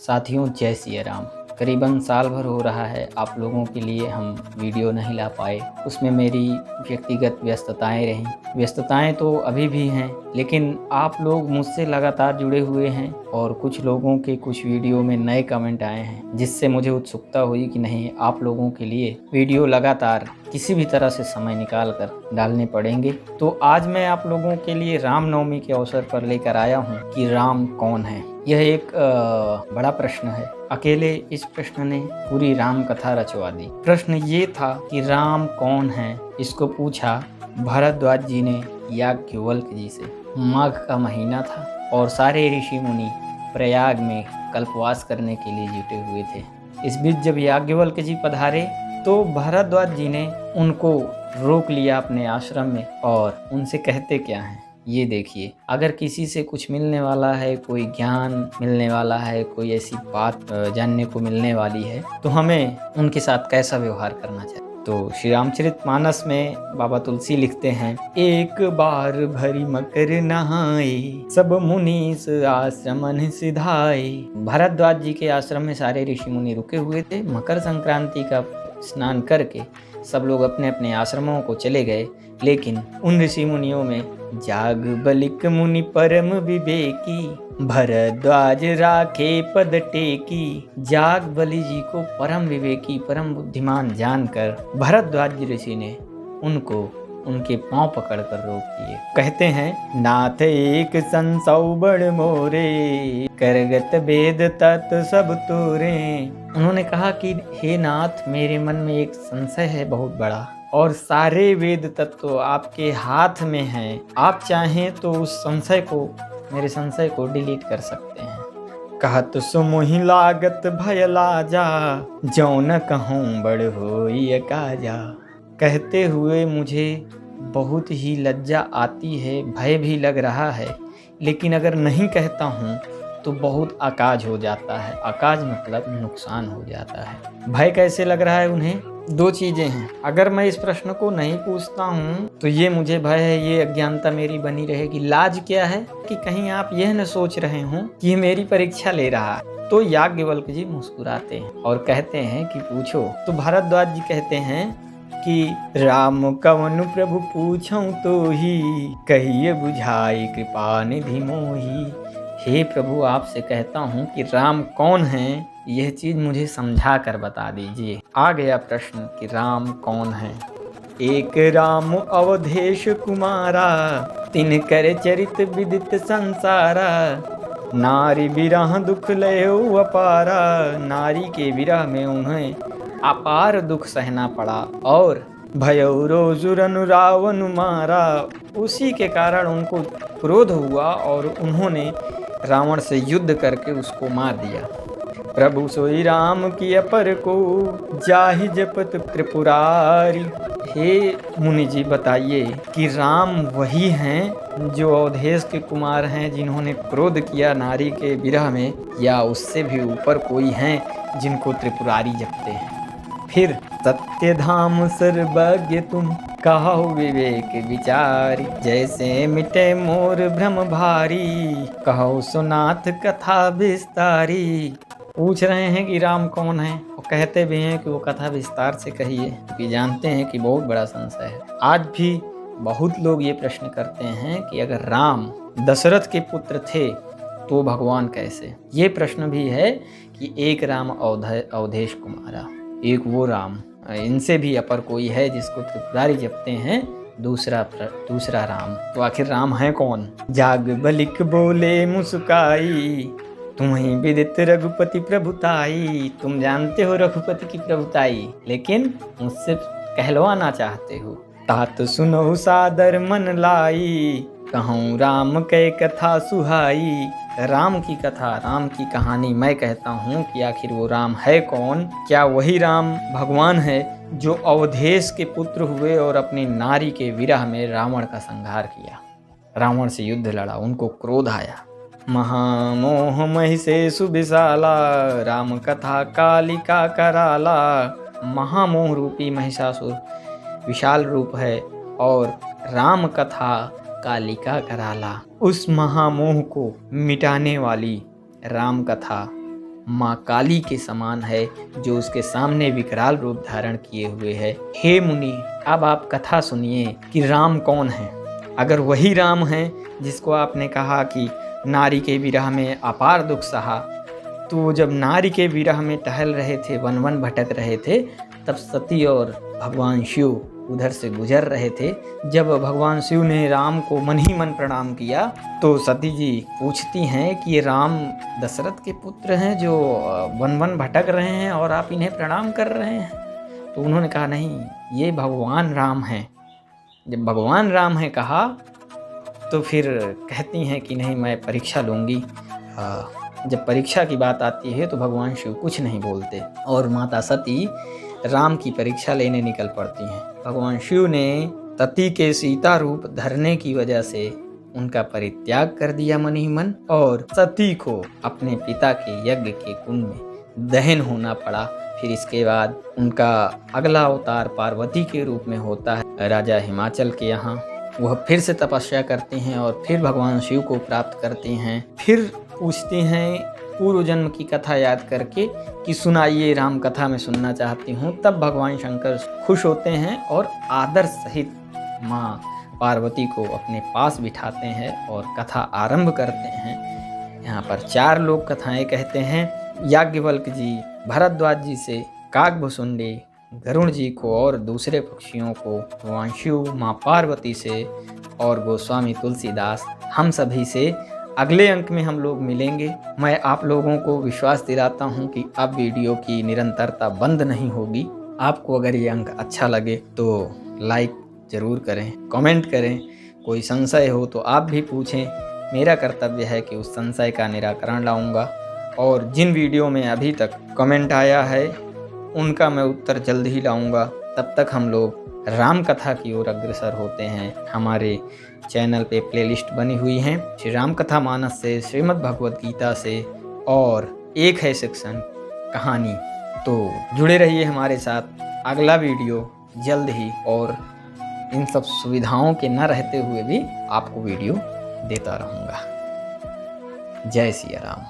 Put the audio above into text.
साथियों जय सिया राम। करीबन साल भर हो रहा है आप लोगों के लिए हम वीडियो नहीं ला पाए। उसमें मेरी व्यक्तिगत व्यस्तताएं रहीं। व्यस्तताएं तो अभी भी हैं, लेकिन आप लोग मुझसे लगातार जुड़े हुए हैं और कुछ लोगों के कुछ वीडियो में नए कमेंट आए हैं, जिससे मुझे उत्सुकता हुई कि नहीं, आप लोगों के लिए वीडियो लगातार किसी भी तरह से समय निकाल कर डालने पड़ेंगे। तो आज मैं आप लोगों के लिए रामनवमी के अवसर पर लेकर आया हूँ कि राम कौन है। यह एक बड़ा प्रश्न है। अकेले इस प्रश्न ने पूरी राम कथा रचवा दी। प्रश्न ये था कि राम कौन है। इसको पूछा भरद्वाज जी ने याज्ञवल्क्य जी से। माघ का महीना था और सारे ऋषि मुनि प्रयाग में कल्पवास करने के लिए जुटे हुए थे। इस बीच जब याज्ञवल्क्य जी पधारे तो भरद्वाज जी ने उनको रोक लिया अपने आश्रम में और उनसे कहते क्या हैं, ये देखिए। अगर किसी से कुछ मिलने वाला है, कोई ज्ञान मिलने वाला है, कोई ऐसी बात जानने को मिलने वाली है, तो हमें उनके साथ कैसा व्यवहार करना चाहिए। तो श्री रामचरितमानस में बाबा तुलसी लिखते हैं, एक बार भरी मकर नहाए, सब मुनीस आश्रमन सिधाए। भरद्वाज जी के आश्रम में सारे ऋषि मुनि रुके हुए थे। मकर संक्रांति का स्नान करके सब लोग अपने अपने आश्रमों को चले गए, लेकिन उन ऋषि मुनियों में जागबलिक मुनि परम विवेकी, भरद्वाज राखे पद टेकी। जागबली जी को परम विवेकी, परम बुद्धिमान जानकर भरद्वाज ऋषि ने उनको उनके पांव पकड़कर रोक दिए। कहते हैं, नाथ एक संसौ बड़ मोरे, करगत वेद तत् सब तोरे। उन्होंने कहा कि हे नाथ, मेरे मन में एक संशय है बहुत बड़ा, और सारे वेद तत्व आपके हाथ में हैं। आप चाहें तो उस संशय को, मेरे संशय को डिलीट कर सकते हैं। कहत सुमोहि लागत भय लाजा, जौन कहूँ बड़ होई काजा। कहते हुए मुझे बहुत ही लज्जा आती है, भय भी लग रहा है, लेकिन अगर नहीं कहता हूँ तो बहुत अकाज हो जाता है। अकाज मतलब नुकसान हो जाता है। भय कैसे लग रहा है उन्हें? दो चीजें हैं। अगर मैं इस प्रश्न को नहीं पूछता हूँ तो ये मुझे भय है, ये अज्ञानता मेरी बनी रहेगी। लाज क्या है कि कहीं आप यह न सोच रहे हों कि ये मेरी परीक्षा ले रहा है। तो याज्ञवल्क्य जी मुस्कुराते हैं और कहते हैं कि पूछो। तो भरद्वाज जी कहते हैं कि राम कवनु प्रभु पूछऊं तो ही, कहिए बुझाई कृपा निधि मोही। हे प्रभु, आपसे कहता हूँ कि राम कौन है, यह चीज मुझे समझा कर बता दीजिए। आ गया प्रश्न कि राम कौन है। एक राम अवधेश कुमारा, तिनकर चरित विदित संसारा। नारी विरह दुख लयो अपारा, नारी के विरह में उन्हें अपार दुख सहना पड़ा और भयो रोजुरन रावण मारा। उसी के कारण उनको क्रोध हुआ और उन्होंने रावण से युद्ध करके उसको मार दिया। प्रभु सोई राम की अपर को, जाहि जपत त्रिपुरारी। हे मुनि जी, बताइए कि राम वही हैं जो अवधेश के कुमार हैं, जिन्होंने क्रोध किया नारी के विरह में, या उससे भी ऊपर कोई हैं जिनको त्रिपुरारी जपते हैं? फिर सत्य धाम सर्वज्ञ तुम, कहो विवेक विचारी। जैसे मिटे मोर भ्रम भारी, कहो सुनाथ कथा विस्तारी। पूछ रहे हैं कि राम कौन है, और कहते भी हैं कि वो कथा विस्तार से कहिए, क्योंकि जानते हैं कि बहुत बड़ा संशय है। आज भी बहुत लोग ये प्रश्न करते हैं कि अगर राम दशरथ के पुत्र थे तो भगवान कैसे? ये प्रश्न भी है कि एक राम अवधेश कुमारा, एक वो राम, इनसे भी अपर कोई है जिसको त्रिपुरारी जपते हैं, दूसरा राम। तो आखिर राम है कौन? जागबलिक बोले मुस्काई, तुम्हें विदित रघुपति प्रभुताई। तुम जानते हो रघुपति की प्रभुताई, लेकिन मुझसे कहलवाना चाहते हो। तात सुनो सादर मन लाई, कहूँ राम कै कथा सुहाई। राम की कथा, राम की कहानी मैं कहता हूँ कि आखिर वो राम है कौन? क्या वही राम भगवान है जो अवधेश के पुत्र हुए और अपनी नारी के विरह में रावण का संहार किया, रावण से युद्ध लड़ा, उनको क्रोध आया। महामोह महिषे सुविशाला, राम कथा कालिका कराला। महामोह रूपी महिषासुर विशाल रूप है और राम कथा कालिका कराला। उस महामोह को मिटाने वाली राम कथा माँ काली के समान है, जो उसके सामने विकराल रूप धारण किए हुए है। हे मुनि, अब आप कथा सुनिए कि राम कौन है। अगर वही राम है जिसको आपने कहा कि नारी के विरह में अपार दुख सहा, तो जब नारी के विरह में टहल रहे थे, वन वन भटक रहे थे, तब सती और भगवान शिव उधर से गुजर रहे थे। जब भगवान शिव ने राम को मन ही मन प्रणाम किया, तो सती जी पूछती हैं कि ये राम दशरथ के पुत्र हैं जो वन वन भटक रहे हैं और आप इन्हें प्रणाम कर रहे हैं। तो उन्होंने कहा नहीं, ये भगवान राम हैं। जब भगवान राम है कहा, तो फिर कहती हैं कि नहीं, मैं परीक्षा लूँगी। जब परीक्षा की बात आती है तो भगवान शिव कुछ नहीं बोलते और माता सती राम की परीक्षा लेने निकल पड़ती हैं। भगवान शिव ने सती के सीता रूप धरने की वजह से उनका परित्याग कर दिया मन ही मन, और सती को अपने पिता के यज्ञ के कुंड में दहन होना पड़ा। फिर इसके बाद उनका अगला अवतार पार्वती के रूप में होता है राजा हिमाचल के यहाँ। वह फिर से तपस्या करती हैं और फिर भगवान शिव को प्राप्त करती हैं। फिर पूछती हैं पूर्व जन्म की कथा याद करके कि सुनाइए, राम कथा में सुनना चाहती हूँ। तब भगवान शंकर खुश होते हैं और आदर सहित माँ पार्वती को अपने पास बिठाते हैं और कथा आरंभ करते हैं। यहाँ पर 4 लोग कथाएं कहते हैं। याज्ञवल्क्य जी भरद्वाज जी से, काकभुसुंडी गरुड़ जी को और दूसरे पक्षियों को भगवान शिव माँ पार्वती से, और गोस्वामी तुलसीदास हम सभी से अगले अंक में हम लोग मिलेंगे। मैं आप लोगों को विश्वास दिलाता हूँ कि अब वीडियो की निरंतरता बंद नहीं होगी। आपको अगर ये अंक अच्छा लगे तो लाइक ज़रूर करें, कमेंट करें। कोई संशय हो तो आप भी पूछें। मेरा कर्तव्य है कि उस संशय का निराकरण लाऊंगा, और जिन वीडियो में अभी तक कमेंट आया है उनका मैं उत्तर जल्द ही लाऊंगा। तब तक हम लोग राम कथा की ओर अग्रसर होते हैं। हमारे चैनल पे प्लेलिस्ट बनी हुई हैं श्री राम कथा मानस से, श्रीमद् भगवद गीता से, और एक है सेक्शन कहानी। तो जुड़े रहिए हमारे साथ। अगला वीडियो जल्द ही, और इन सब सुविधाओं के न रहते हुए भी आपको वीडियो देता रहूँगा। जय सिया राम।